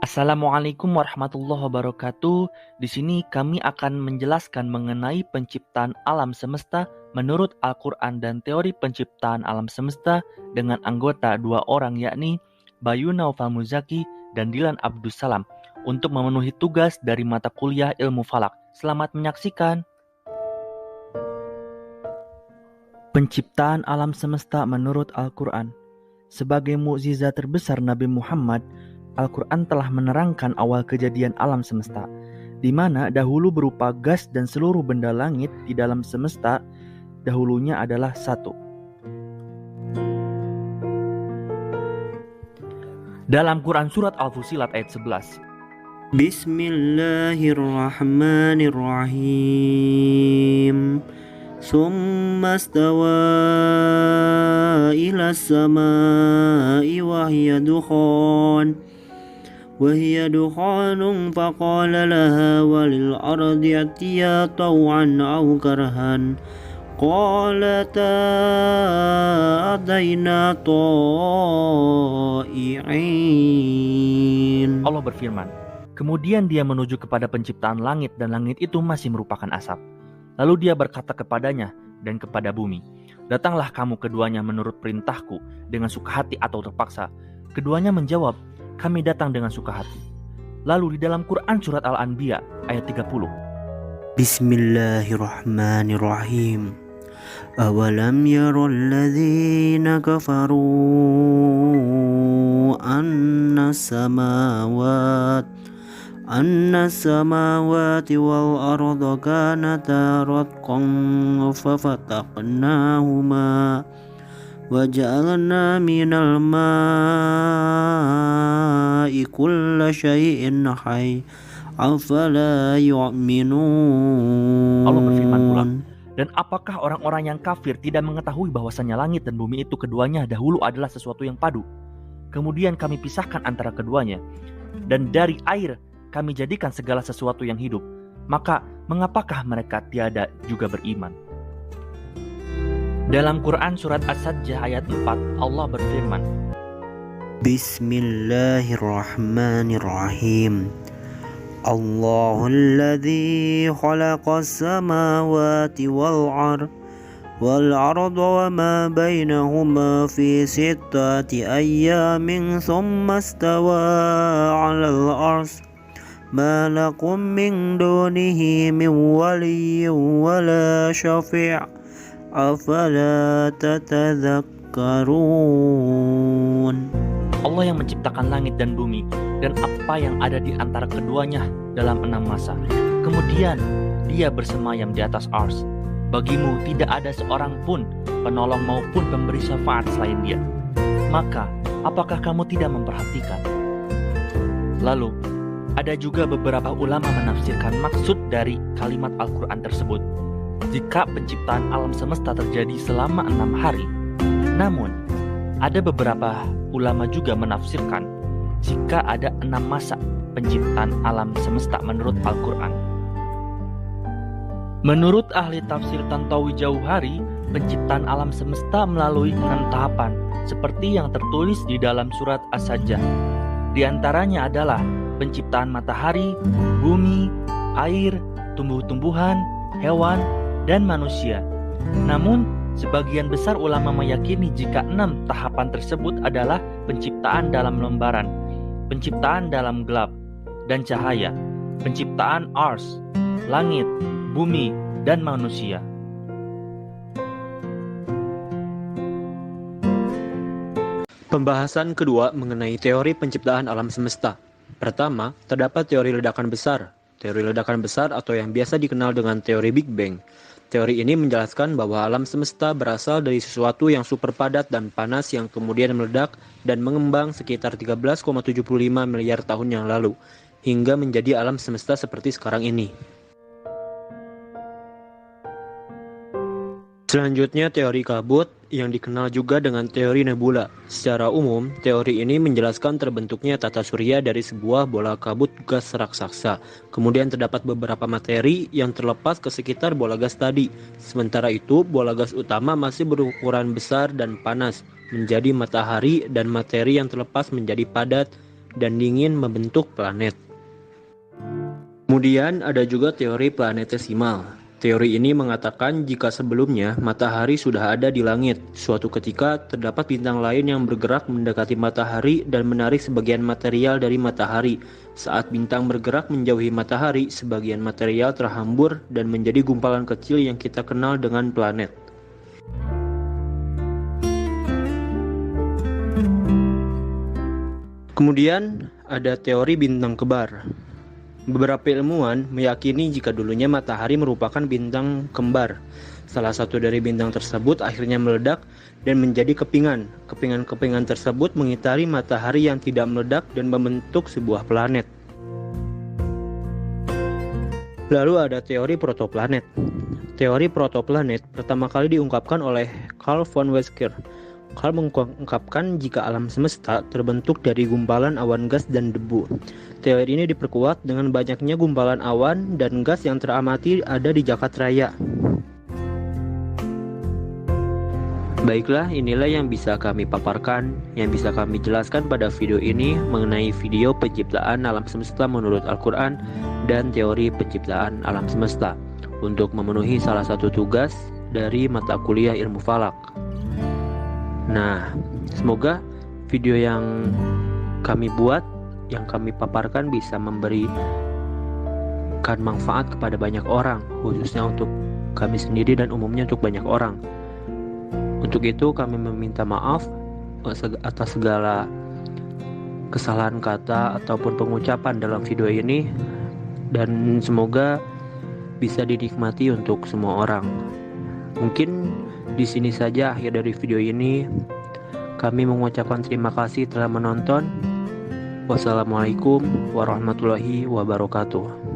Assalamualaikum warahmatullahi wabarakatuh. Di sini kami akan menjelaskan mengenai penciptaan alam semesta menurut Al-Quran dan teori penciptaan alam semesta dengan anggota dua orang, yakni Bayu Naufal Muzaki dan Dilan Abdussalam, untuk memenuhi tugas dari mata kuliah ilmu falak. Selamat menyaksikan. Penciptaan alam semesta menurut Al-Quran. Sebagai mukjizat terbesar Nabi Muhammad, Al-Quran telah menerangkan awal kejadian alam semesta, di mana dahulu berupa gas dan seluruh benda langit di dalam semesta dahulunya adalah satu. Dalam Quran Surat Al-Fusilat ayat 11, Bismillahirrahmanirrahim. Summa stawa ila samai wa hiya dukhan faqala laha walil ardi atiya taw'an aw karhan qalata ataina ta'i'in. Allah berfirman, kemudian dia menuju kepada penciptaan langit dan langit itu masih merupakan asap. Lalu dia berkata kepadanya dan kepada bumi, datanglah kamu keduanya menurut perintahku dengan suka hati atau terpaksa. Keduanya menjawab, kami datang dengan suka hati. Lalu di dalam Quran Surat Al-Anbiya ayat 30, Bismillahirrahmanirrahim. Awalam yarul ladzina kafaru anna samawati wal arda kanata ratqan fafataqnahuma waja'alna minal ma'i kulla syai'in hayy afala yu'minun. Allah berfirman pula, dan apakah orang-orang yang kafir tidak mengetahui bahwasannya langit dan bumi itu keduanya dahulu adalah sesuatu yang padu. Kemudian kami pisahkan antara keduanya, dan dari air kami jadikan segala sesuatu yang hidup. Maka mengapakah mereka tiada juga beriman? Dalam Quran Surat As-Sajdah ayat 4, Allah berfirman, Bismillahirrahmanirrahim. Allahulladzi khalaqas samawati wal arda wa ma bainahuma fi sittati ayyamin thumma istawa 'alal 'arsy ma lakum min dunihi min waliyyin wala syafi' afala tatadhakkarun. Allah yang menciptakan langit dan bumi dan apa yang ada di antara keduanya dalam 6 masa. Kemudian dia bersemayam di atas ars. Bagimu tidak ada seorang pun penolong maupun pemberi syafaat selain dia. Maka apakah kamu tidak memperhatikan? Lalu ada juga beberapa ulama menafsirkan maksud dari kalimat Al-Quran tersebut. Jika penciptaan alam semesta terjadi selama 6 hari. Namun ada beberapa ulama juga menafsirkan jika ada 6 masa penciptaan alam semesta menurut Al-Quran. Menurut ahli tafsir Tantawi Jauhari, penciptaan alam semesta melalui 6 tahapan seperti yang tertulis di dalam surat As-Sajdah. Di antaranya adalah penciptaan matahari, bumi, air, tumbuh-tumbuhan, hewan, dan manusia. Namun, sebagian besar ulama meyakini jika 6 tahapan tersebut adalah penciptaan dalam lembaran, penciptaan dalam gelap dan cahaya, penciptaan ars, langit, bumi, dan manusia. Pembahasan kedua mengenai teori penciptaan alam semesta. Pertama, terdapat teori ledakan besar. Teori ledakan besar atau yang biasa dikenal dengan teori Big Bang. Teori ini menjelaskan bahwa alam semesta berasal dari sesuatu yang super padat dan panas yang kemudian meledak dan mengembang sekitar 13,75 miliar tahun yang lalu, hingga menjadi alam semesta seperti sekarang ini. Selanjutnya teori kabut yang dikenal juga dengan teori nebula. Secara umum, teori ini menjelaskan terbentuknya tata surya dari sebuah bola kabut gas raksasa. Kemudian terdapat beberapa materi yang terlepas ke sekitar bola gas tadi. Sementara itu, bola gas utama masih berukuran besar dan panas, menjadi matahari, dan materi yang terlepas menjadi padat dan dingin membentuk planet. Kemudian ada juga teori planetesimal. Teori ini mengatakan jika sebelumnya matahari sudah ada di langit, suatu ketika terdapat bintang lain yang bergerak mendekati matahari dan menarik sebagian material dari matahari. Saat bintang bergerak menjauhi matahari, sebagian material terhambur dan menjadi gumpalan kecil yang kita kenal dengan planet. Kemudian ada teori bintang kembar. Beberapa ilmuwan meyakini jika dulunya matahari merupakan bintang kembar. Salah satu dari bintang tersebut akhirnya meledak dan menjadi kepingan. Kepingan-kepingan tersebut mengitari matahari yang tidak meledak dan membentuk sebuah planet. Lalu ada teori protoplanet. Teori protoplanet pertama kali diungkapkan oleh Carl von Weizsäcker. Carl mengungkapkan jika alam semesta terbentuk dari gumpalan awan gas dan debu. Teori ini diperkuat dengan banyaknya gumpalan awan dan gas yang teramati ada di jagat raya. Baiklah, inilah yang bisa kami paparkan, yang bisa kami jelaskan pada video ini mengenai video penciptaan alam semesta menurut Al-Quran dan teori penciptaan alam semesta untuk memenuhi salah satu tugas dari mata kuliah ilmu falak. Nah, semoga video yang kami buat, yang kami paparkan bisa memberikan manfaat kepada banyak orang, khususnya untuk kami sendiri dan umumnya untuk banyak orang. Untuk itu kami meminta maaf atas segala kesalahan kata ataupun pengucapan dalam video ini, dan semoga bisa dinikmati untuk semua orang. Mungkin di sini saja akhir dari video ini. Kami mengucapkan terima kasih telah menonton. Wassalamualaikum warahmatullahi wabarakatuh.